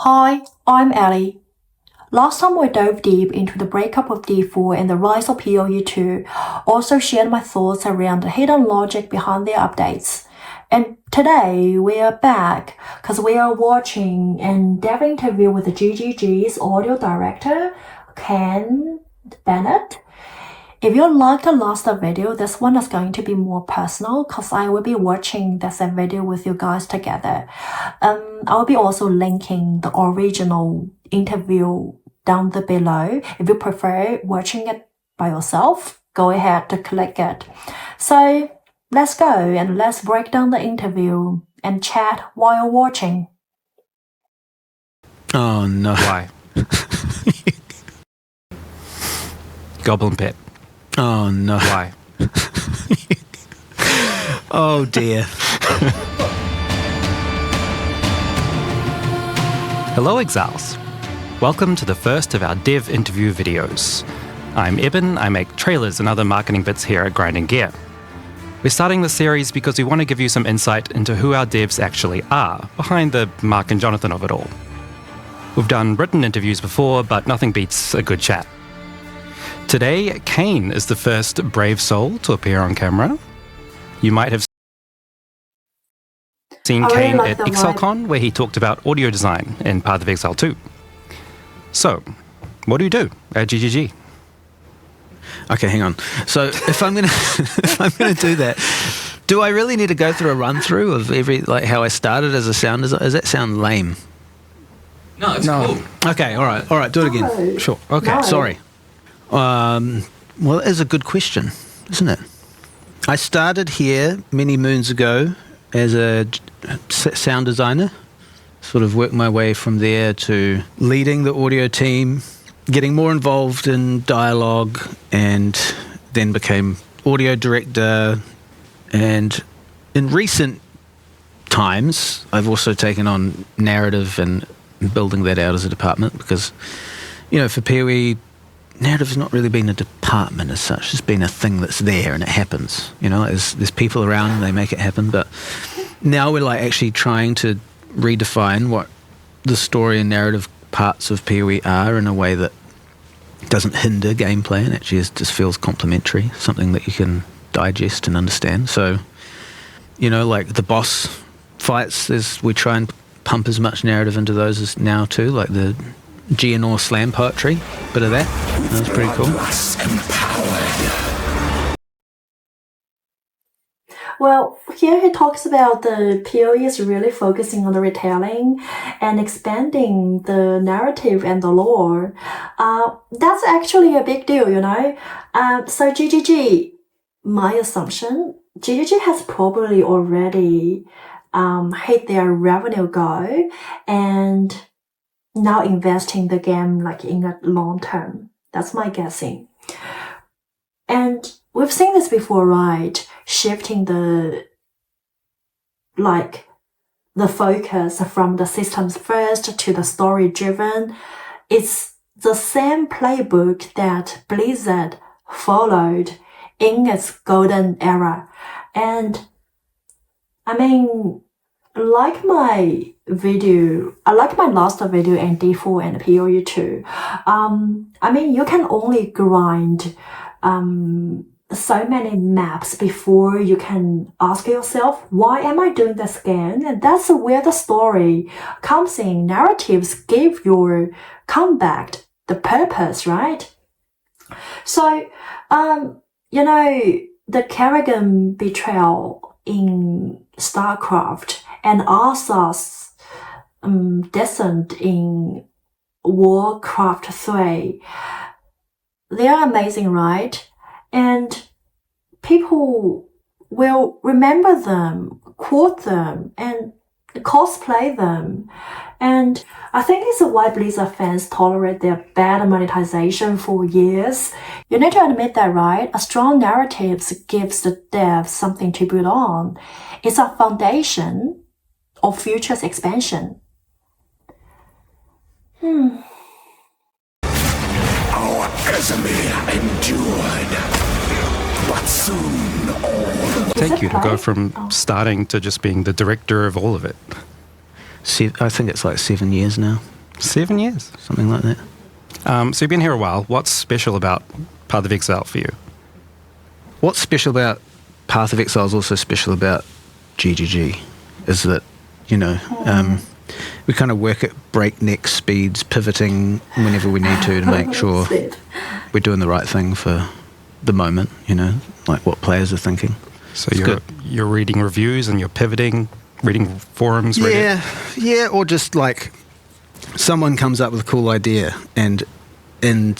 Hi, I'm Ellie. Last time we dove deep into the breakup of D4 and the rise of PoE 2, also shared my thoughts around the hidden logic behind their updates. And today we are back because we are watching an in-depth interview with the GGG's audio director, Kane Bennett. If you liked the last video, this one is going to be more personal because I will be watching this video with you guys together. I will be also linking the original interview down below. If you prefer watching it by yourself, go ahead to click it. So let's go and let's break down the interview and chat while watching. Oh no. Why? Goblin Pet. Oh no. Why? Oh dear. Hello, Exiles. Welcome to the first of our dev interview videos. I'm Eben, I make trailers and other marketing bits here at Grinding Gear. We're starting this series because we want to give you some insight into who our devs actually are, behind the Mark and Jonathan of it all. We've done written interviews before, but nothing beats a good chat. Today, Kane is the first brave soul to appear on camera. You might have seen Kane at ExileCon, where he talked about audio design in Path of Exile 2. So, what do you do at GGG? Okay, hang on. So if I'm gonna do that, do I really need to go through a run through of how I started as a sound designer? Does that sound lame? No, it's cool. Okay, all right, do it again. No. Sure. Okay, No. sorry. Well, it is a good question, isn't it? I started here many moons ago as a sound designer, sort of worked my way from there to leading the audio team, getting more involved in dialogue, and then became audio director. And in recent times, I've also taken on narrative and building that out as a department because, for PoE, narrative has not really been a department as such. It's been a thing that's there and it happens. There's people around and they make it happen. But now we're actually trying to redefine what the story and narrative parts of PoE are in a way that doesn't hinder gameplay and actually just feels complementary, something that you can digest and understand. So, the boss fights, we try and pump as much narrative into those as now too, like the Geonor slam poetry, bit of that. That was pretty cool. Well, here he talks about the PoE is really focusing on the retelling and expanding the narrative and the lore. That's actually a big deal, So GGG, my assumption, GGG has probably already hit their revenue goal and now investing the game in a long term. That's my guessing. And we've seen this before, right? Shifting the focus from the systems first to the story driven. It's the same playbook that Blizzard followed in its golden era. And like my last video in D4 and PoE 2, you can only grind so many maps before you can ask yourself, why am I doing this again? And that's where the story comes in. Narratives give your comeback the purpose, right? So, the Kerrigan betrayal in StarCraft and Arthur's descent in Warcraft 3, they are amazing, right? And people will remember them, quote them, and cosplay them. And I think it's why Blizzard fans tolerate their bad monetization for years. You need to admit that, right? A strong narrative gives the devs something to build on. It's a foundation of future expansion. Our enemy endured, but soon all. Take you to go from starting to just being the director of all of it. I think it's like 7 years now, 7 years. something like that. So you've been here a while. What's special about Path of Exile for you? What's special about Path of Exile is also special about GGG, is that, we kind of work at breakneck speeds, pivoting whenever we need to make sure we're doing the right thing for the moment, like what players are thinking. So you're reading reviews and you're pivoting, reading forums, Reddit? Yeah, or just like someone comes up with a cool idea, and in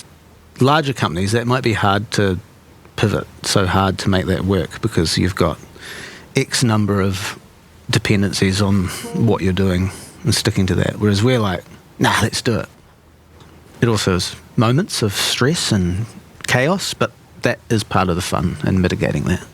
larger companies that might be hard to pivot, so hard to make that work because you've got X number of dependencies on what you're doing and sticking to that. Whereas we're like, nah, let's do it. It also has moments of stress and chaos, but that is part of the fun and mitigating that.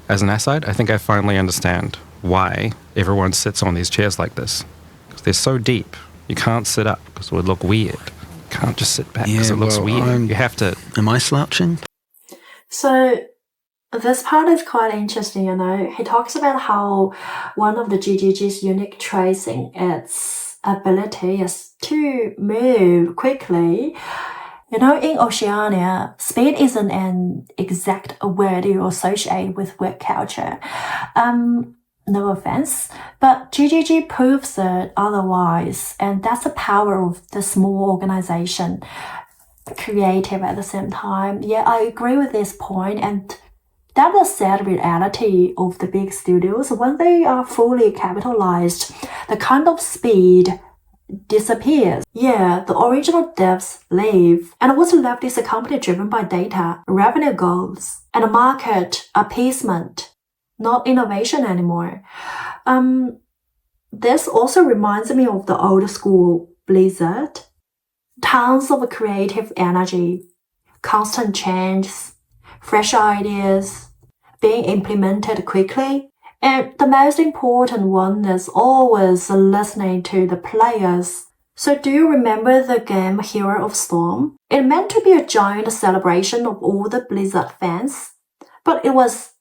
As an aside, I think I finally understand why everyone sits on these chairs like this. Because they're so deep. You can't sit up because it would look weird. You can't just sit back because it looks weird. You have to... Am I slouching? So this part is quite interesting, He talks about how one of the GGG's unique traits in its ability is to move quickly. In Oceania, speed isn't an exact word you associate with work culture. No offense, but GGG proves it otherwise, and that's the power of the small organization. Creative at the same time. Yeah, I agree with this point, and that's the sad reality of the big studios. When they are fully capitalized, the kind of speed disappears. Yeah, the original devs leave, and what's left is a company driven by data, revenue goals, and market appeasement, not innovation anymore. This also reminds me of the old school Blizzard. Tons of creative energy, constant changes, fresh ideas being implemented quickly. And the most important one is always listening to the players. So do you remember the game Hero of Storm? It meant to be a giant celebration of all the Blizzard fans, but it was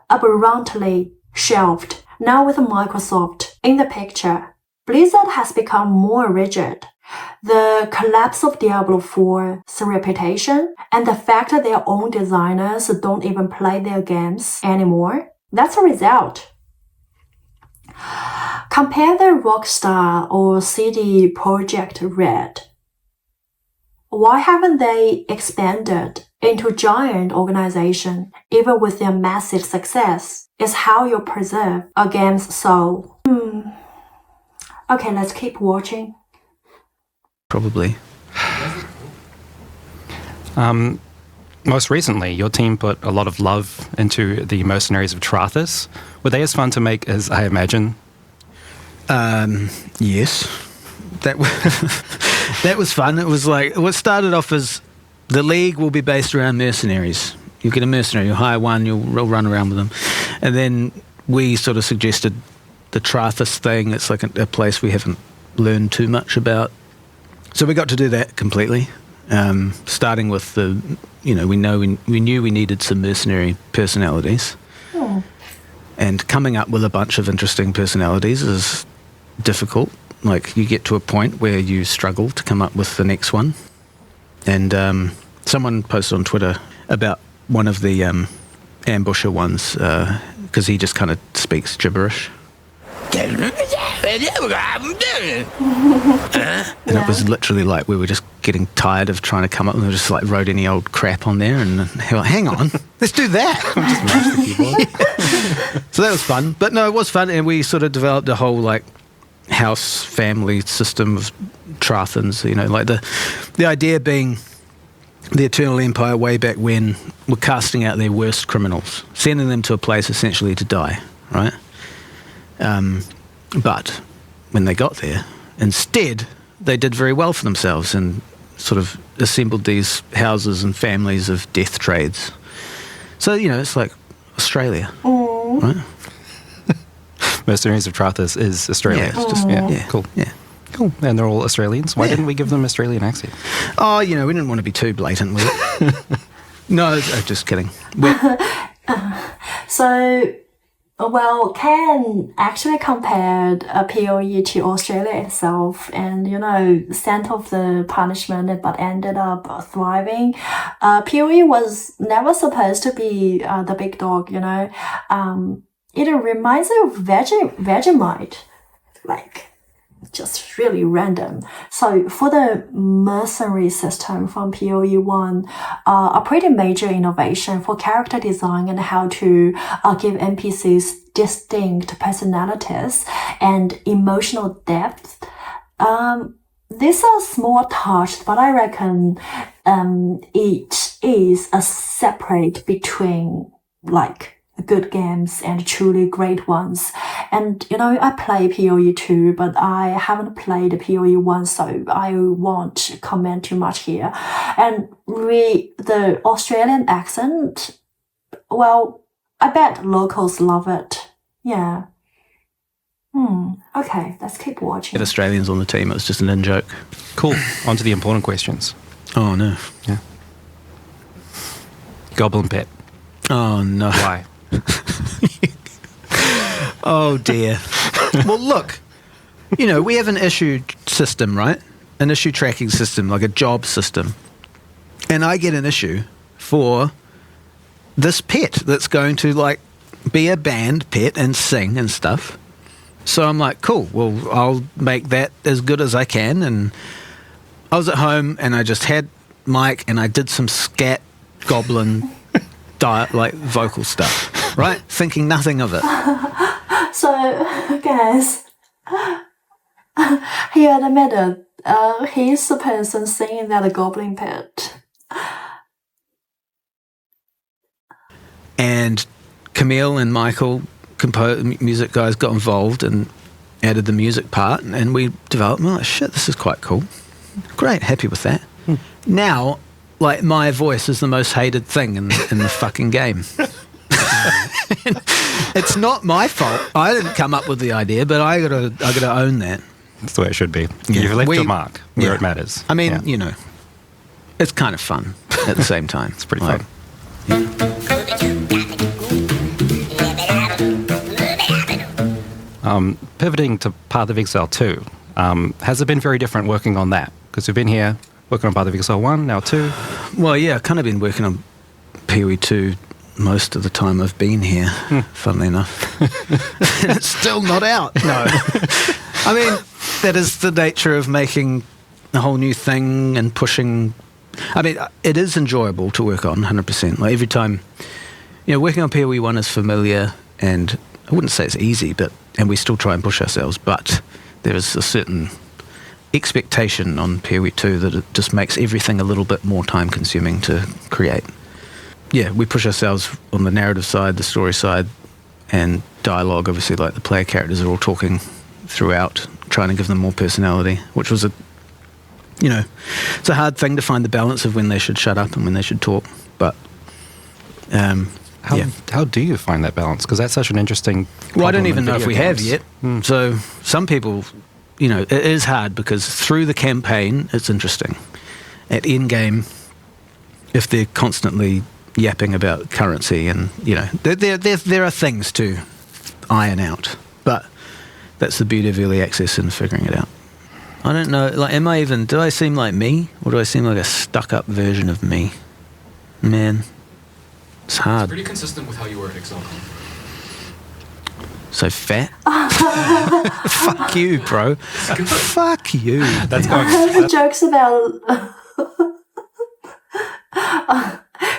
abruptly shelved. Now with Microsoft in the picture, Blizzard has become more rigid. The collapse of Diablo IV's reputation and the fact that their own designers don't even play their games anymore, that's a result. Compare the Rockstar or CD Projekt Red. Why haven't they expanded into giant organization even with their massive success? Is how you preserve a game's soul. Okay, let's keep watching. Probably. Most recently, your team put a lot of love into the Mercenaries of Trathis. Were they as fun to make as I imagine? Yes. That was fun. It was like, what started off as the league will be based around mercenaries. You get a mercenary, you hire one, you'll run around with them. And then we sort of suggested the Trathis thing. It's like a place we haven't learned too much about. So we got to do that completely, starting with we knew we needed some mercenary personalities. Oh. And coming up with a bunch of interesting personalities is difficult. Like, you get to a point where you struggle to come up with the next one. And someone posted on Twitter about one of the ambusher ones, because he just kind of speaks gibberish. And it was literally like we were just getting tired of trying to come up, and we just like wrote any old crap on there, and hang on, let's do that. Just mash the keyboard. So that was fun. But no, it was fun, and we sort of developed a whole like house family system of Trathans, like the idea being the Eternal Empire way back when were casting out their worst criminals, sending them to a place essentially to die, right? But when they got there, instead, they did very well for themselves and sort of assembled these houses and families of death trades. So, it's like Australia, right? Mercenaries of Trathis is Australia. Yeah, it's just, cool. Yeah. Cool. And they're all Australians. Why didn't we give them Australian accents? Oh, we didn't want to be too blatant with it. No, just kidding. So Well, Ken actually compared PoE to Australia itself and, sent off the punishment but ended up thriving. PoE was never supposed to be the big dog, It reminds me of Vegemite. Like, just really random. So for the mercenary system from PoE 1, a pretty major innovation for character design and how to give NPCs distinct personalities and emotional depth. These are small touch, but I reckon it is a separate between like good games and truly great ones. And, I play PoE 2, but I haven't played PoE 1, so I won't comment too much here. And the Australian accent, well, I bet locals love it. Yeah. Okay, let's keep watching. Had Australians on the team, it was just an in-joke. Cool. On to the important questions. Oh, no. Yeah. Goblin pet. Oh, no. Why? Oh, dear. Well, look, we have an issue system, right? An issue tracking system, like a job system. And I get an issue for this pet that's going to, like, be a band pet and sing and stuff. So I'm like, cool, well, I'll make that as good as I can. And I was at home and I just had Mike and I did some scat goblin vocal stuff, right? Thinking nothing of it. So, guys, he admitted he's the person singing that goblin pit. And Camille and Michael, music guys, got involved and added the music part, and we developed, we're like, shit, this is quite cool. Great, happy with that. Now, like, my voice is the most hated thing in the fucking game. It's not my fault. I didn't come up with the idea, but I gotta own that. That's the way it should be. Yeah. You've left your mark where it matters. I mean, it's kind of fun at the same time. It's pretty fun. Pivoting to Path of Exile 2, has it been very different working on that? Because we've been here working on Path of Exile 1, now 2. Well, yeah, I've kind of been working on PoE 2 most of the time I've been here, funnily enough. And it's still not out. No. I mean, that is the nature of making a whole new thing and pushing. I mean, it is enjoyable to work on, 100%. Like, every time, working on PoE 1 is familiar, and I wouldn't say it's easy, and we still try and push ourselves, but there is a certain expectation on PoE 2 that it just makes everything a little bit more time-consuming to create. Yeah, we push ourselves on the narrative side, the story side, and dialogue. Obviously, like, the player characters are all talking throughout, trying to give them more personality, which was it's a hard thing to find the balance of when they should shut up and when they should talk. But how do you find that balance? Because that's such an interesting Well, I don't even know if we have games. yet. So some people, it is hard because through the campaign, it's interesting. At endgame, if they're constantly yapping about currency and, there are things to iron out. But that's the beauty of early access and figuring it out. I don't know, like, do I seem like me? Or do I seem like a stuck-up version of me? Man, it's hard. It's pretty consistent with how you were at Exile. So fat? Fuck you, bro. Fuck you. That's going. He jokes about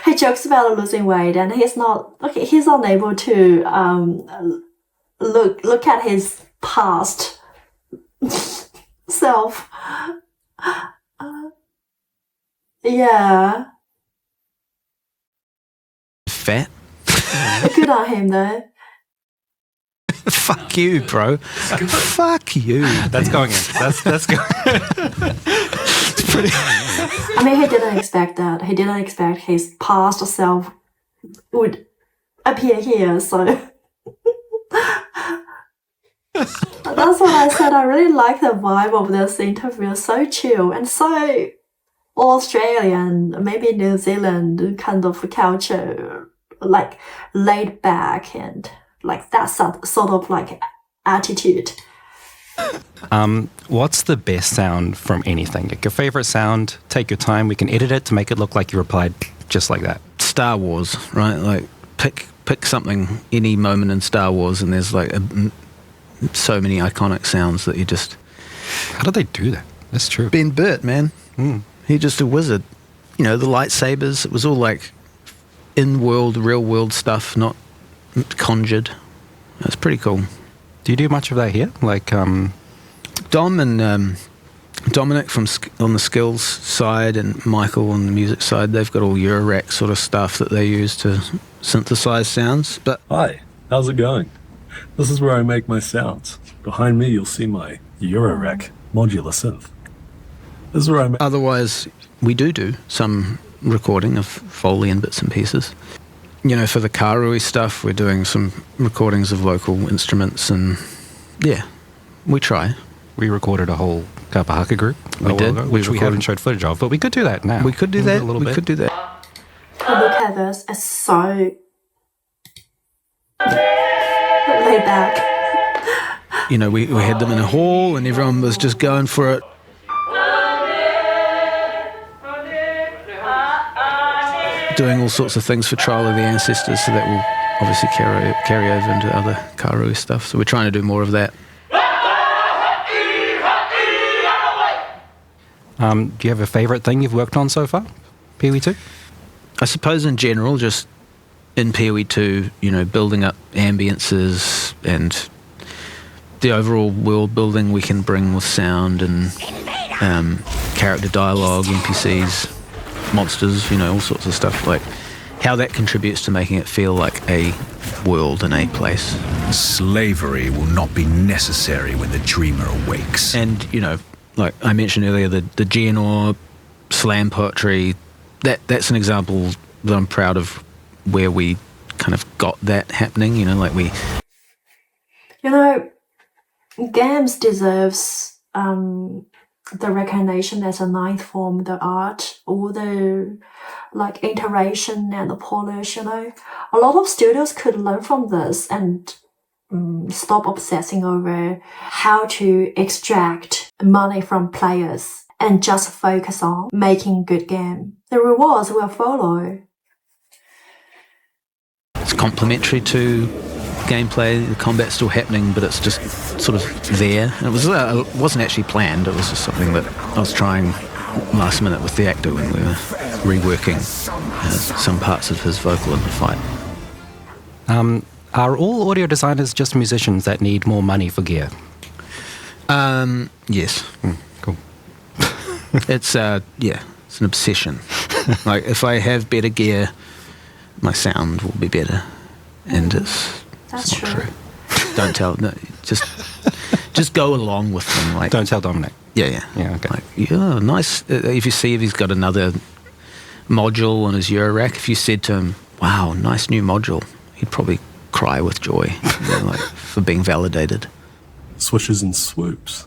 he jokes about losing weight, and he's unable to look at his past self. Yeah. Fat? Good on him, though. Fuck you, bro. Fuck you. That's going in. That's going. It's pretty. I mean, he didn't expect that. He didn't expect his past self would appear here, so. That's what I said. I really like the vibe of this interview. So chill and so Australian, maybe New Zealand kind of culture, like laid back and like that sort of like attitude. What's the best sound from anything? Like your favorite sound, take your time. We can edit it to make it look like you replied just like that. Star Wars, right? Like pick something, any moment in Star Wars, and there's like so many iconic sounds that you just... How did they do that? That's true. Ben Burt, man. He's just a wizard. You know, the lightsabers, it was all like in-world, real-world stuff, not conjured. It's pretty cool. Do you do much of that here? Like, Dom and Dominic on the skills side and Michael on the music side, they've got all Eurorack sort of stuff that they use to synthesize sounds. But Hi, how's it going? This is where I make my sounds. Behind me, you'll see my Eurorack modular synth. This is where I make... Otherwise, we do some recording of Foley and bits and pieces. You know, for the Karui stuff, we're doing some recordings of local instruments, and yeah, we try. we recorded a whole Kapahaka group. We did. Ago, which we haven't showed footage of, but we could do that now. We could do that. A little bit. Could do that. Oh, look at this. It's so laid back. You know, we had them in a hall and everyone was just going for it. Doing all sorts of things for Trial of the Ancestors, so that will obviously carry over into other Karui stuff. So we're trying to do more of that. Do you have a favourite thing you've worked on so far, PoE 2? I suppose in general, just in PoE 2, you know, building up ambiences and the overall world building we can bring with sound and character dialogue, NPCs, monsters, you know, all sorts of stuff, like how that contributes to making it feel like a world and a place. Slavery will not be necessary when the dreamer awakes. And, you know, like I mentioned earlier, the Geonor slam poetry, that's an example that I'm proud of, where we kind of got that happening, you know, like we... You know, games deserves the recognition as a ninth form, the art, all the like iteration and the polish, you know. A lot of studios could learn from this and stop obsessing over how to extract money from players and just focus on making good game. The rewards will follow. It's complementary to gameplay, the combat's still happening, but it's just sort of there. And it wasn't actually planned, it was just something that I was trying last minute with the actor when we were reworking some parts of his vocal in the fight. Are all audio designers just musicians that need more money for gear? Yes. Cool. It's it's an obsession. Like, if I have better gear, my sound will be better. And it's That's not true. true. Don't tell. No, just go along with them. Like, Don't tell Dominic. Yeah. Yeah, okay. Like, yeah, nice. If you see if he's got another module on his Eurorack, if you said to him, "Wow, nice new module," he'd probably cry with joy, you know, like, for being validated. Swishes and swoops.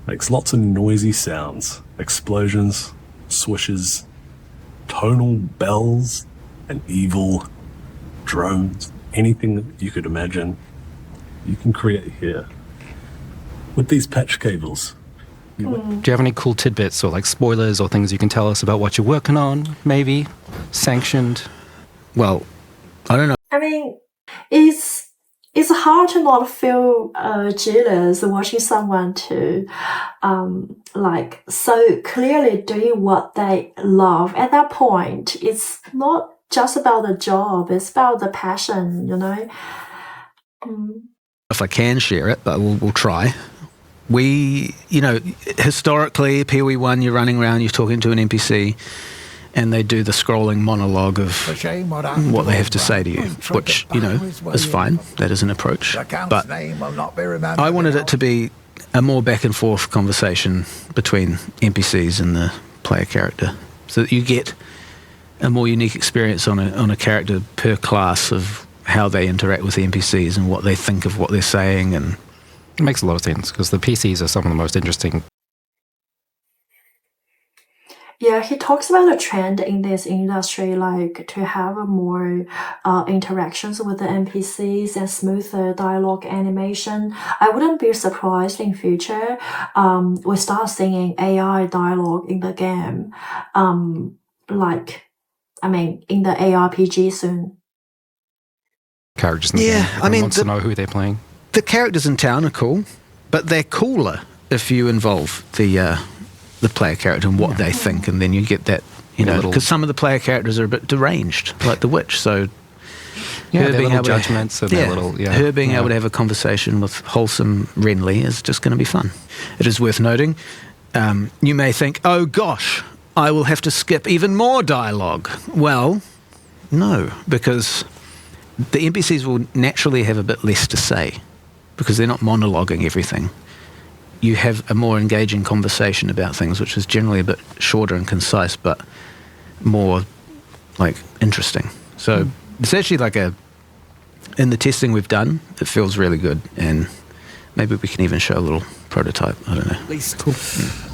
Makes lots of noisy sounds. Explosions, swishes, tonal bells, and evil drones. Anything that you could imagine, you can create here. With these patch cables. Do you have any cool tidbits or like spoilers or things you can tell us about what you're working on, maybe? Sanctioned? Well, I don't know. I mean, it's hard to not feel jealous watching someone to like so clearly doing what they love. At that point, it's not just about the job, it's about the passion, you know. If I can share it, but we'll try. We, you know, historically, PoE 1, you're running around, you're talking to an NPC, and they do the scrolling monologue of what they have to say to you, which, you know, is fine. That is an approach. But I wanted it to be a more back and forth conversation between NPCs and the player character, so that you get a more unique experience on a character per class of how they interact with the NPCs and what they think of what they're saying. And It makes a lot of sense because the PCs are some of the most interesting. Yeah, he talks about a trend in this industry, like to have more interactions with the NPCs and smoother dialogue animation. I wouldn't be surprised in future we start seeing AI dialogue in the game, in the ARPG soon. Characters in the Yeah, game. Everyone wants to know who they're playing. The characters in town are cool, but they're cooler if you involve the player character and what they think, and then you get that, because some of the player characters are a bit deranged, like the witch. So her being able judgments and her being able to have a conversation with wholesome Renly is just going to be fun. It is worth noting. You may think, oh gosh, I will have to skip even more dialogue. Well, no, because the NPCs will naturally have a bit less to say because they're not monologuing everything. You have a more engaging conversation about things, which is generally a bit shorter and concise, but more interesting. So it's actually in the testing we've done, it feels really good, and maybe we can even show a little prototype. I don't know. At least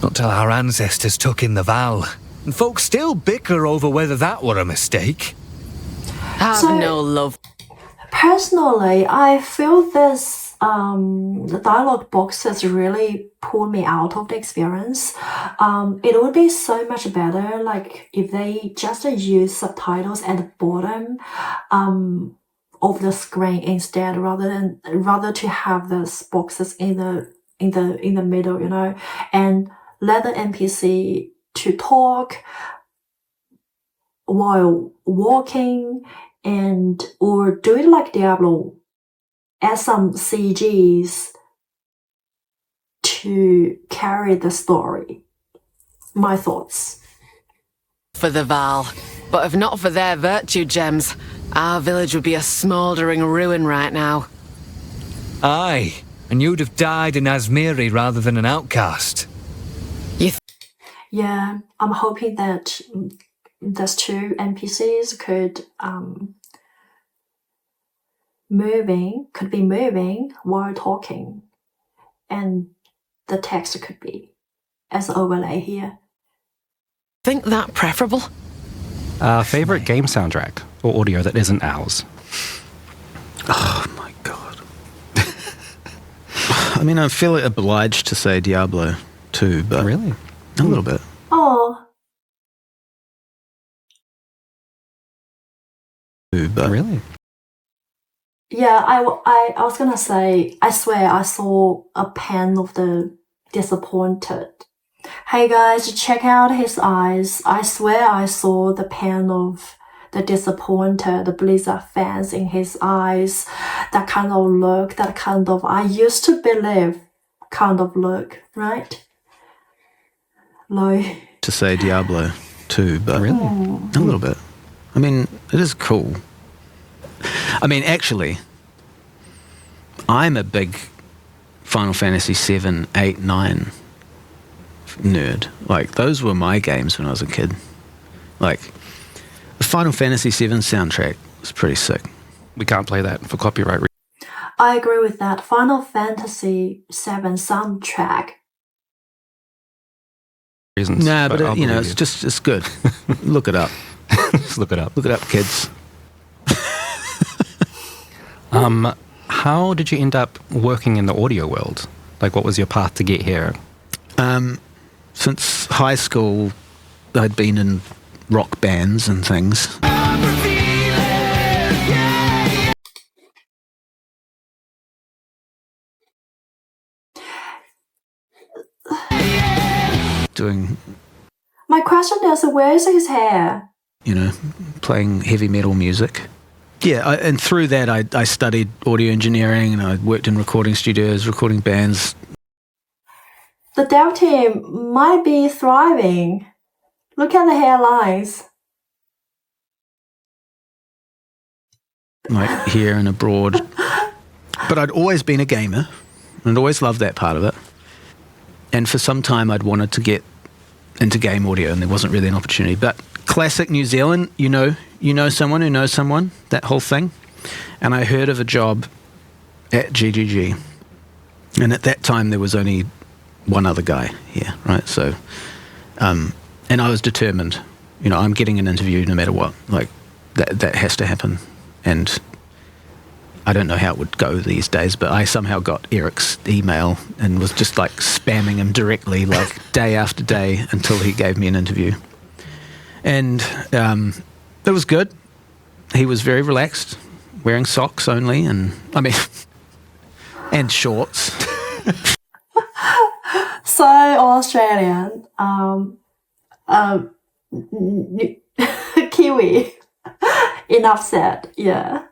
not till our ancestors took in the Val. And folks still bicker over whether that were a mistake. Have no love. Personally, I feel the dialogue boxes really pulled me out of the experience. It would be so much better if they just use subtitles at the bottom of the screen instead, rather to have these boxes in the middle, and let the NPC to talk while walking, or do it like Diablo, add some CGs to carry the story. My thoughts. For the Val, but if not for their virtue gems, our village would be a smouldering ruin right now. Aye, and you'd have died in Azmiri rather than an outcast. Yeah, I'm hoping that these two NPCs could be moving while talking, and the text could be as overlay here. Think that preferable? Favorite game soundtrack or audio that isn't ours? Oh my god. I mean, I feel obliged to say Diablo 2, but really, a little bit. Oh. But really? Yeah, I was gonna say, I swear I saw a pen of the disappointed. Hey guys, check out his eyes. I swear I saw the pen of the disappointed, the Blizzard fans in his eyes. That kind of look, that kind of, I used to believe kind of look, right? To say Diablo 2, but really? A little bit. I mean, it is cool. I mean, actually, I'm a big Final Fantasy 7, 8, 9 nerd. Those were my games when I was a kid. The Final Fantasy 7 soundtrack was pretty sick. We can't play that for copyright reasons. I agree with that. Final Fantasy 7 soundtrack. Nah, but it's good. Look it up. Just look it up. Look it up, kids. How did you end up working in the audio world? What was your path to get here? Since high school, I'd been in rock bands and things. Doing... My question is, where is his hair? Playing heavy metal music. Yeah, and through that I studied audio engineering, and I worked in recording studios, recording bands. The dev team might be thriving. Look at the hairlines. Here and abroad. But I'd always been a gamer, and I'd always loved that part of it. And for some time I'd wanted to get into game audio, and there wasn't really an opportunity. But classic New Zealand, you know someone who knows someone, that whole thing. And I heard of a job at GGG. And at that time there was only one other guy here, right? So And I was determined, I'm getting an interview no matter what. Like, that has to happen. And I don't know how it would go these days, but I somehow got Eric's email and was just like spamming him directly, like day after day, until he gave me an interview. And it was good. He was very relaxed, wearing socks only, and shorts. So Australian, Kiwi. Enough said. Yeah.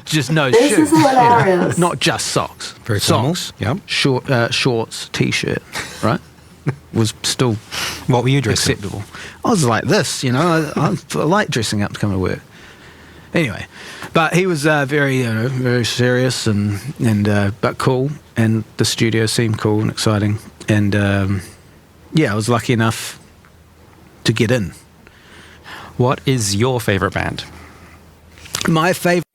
Just no This shoes. is hilarious. Not just socks. Very socks. Yeah. Shorts, t-shirt, right? Was still What were you dressing? acceptable. I was like this, I like dressing up to come to work. Anyway, but he was very, very serious and but cool, and the studio seemed cool and exciting, and I was lucky enough to get in. What is your favourite band? My favourite.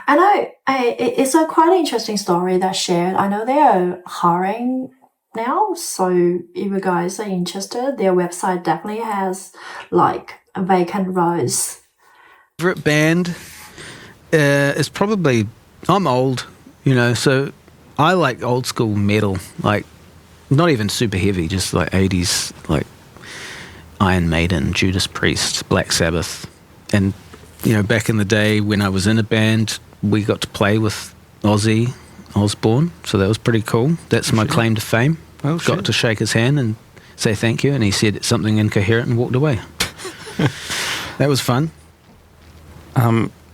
I know it's a quite interesting story that's shared. I know they are hiring now, so if you guys are interested, their website definitely has like a vacant roles. Favorite band is probably, I'm old, so I like old school metal, like not even super heavy, just like 80s, like Iron Maiden, Judas Priest, Black Sabbath. And back in the day when I was in a band, we got to play with Ozzy Osbourne, so that was pretty cool. That's my claim to fame. Oh, shit. Got to shake his hand and say thank you, and he said something incoherent and walked away. That was fun.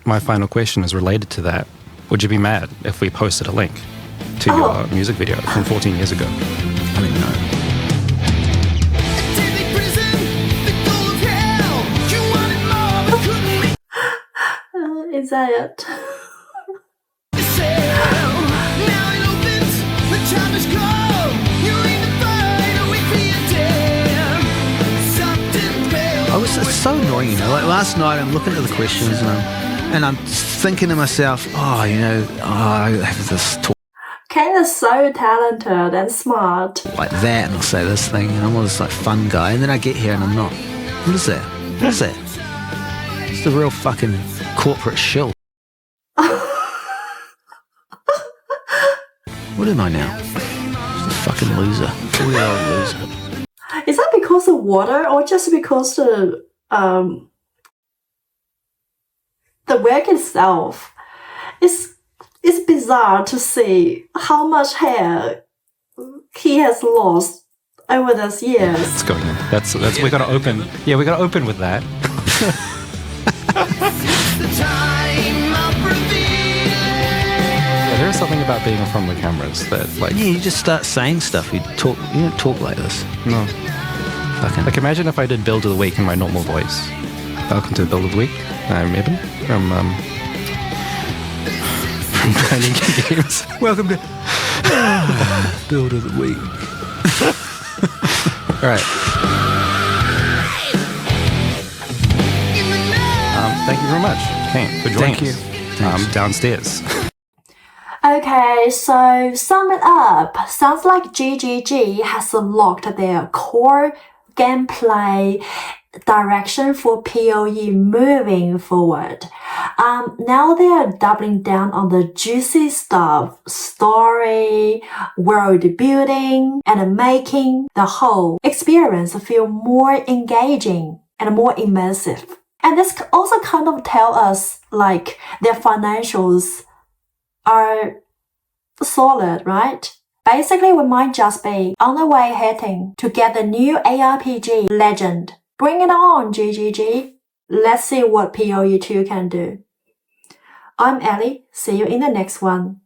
My final question is related to that. Would you be mad if we posted a link to your music video from 14 years ago? No. Is that it? It's so annoying, like last night I'm looking at the questions and I'm thinking to myself, I have this talk Kane is so talented and smart. like that, and I'll say this thing, and I'm all this like fun guy, and then I get here and I'm not. What is that? What is that? It's the real fucking corporate shill. What am I now? Just a fucking loser. 40-year-old loser. Is that because of water or just because the work itself is bizarre to see how much hair he has lost over those years. It's going in. That's we gotta open. Yeah, we gotta open with that. Yeah, there is something about being in front of the cameras that like Yeah, you just start saying stuff. You don't talk like this. no. Fucking. Like imagine if I did Build of the Week in my normal voice. Welcome to Build of the Week. I'm Evan from Grinding Games. Welcome to Build of the Week. All right. Thank you very much, Kane, for joining Thank you. us. Downstairs. Okay, so sum it up. Sounds like GGG has unlocked their core gameplay direction for PoE moving forward. Now they are doubling down on the juicy stuff, story, world building, and making the whole experience feel more engaging and more immersive. And this also kind of tell us like their financials are solid, right? Basically, we might just be on the way heading to get the new ARPG legend. Bring it on, GGG. Let's see what PoE 2 can do. I'm Ellie. See you in the next one.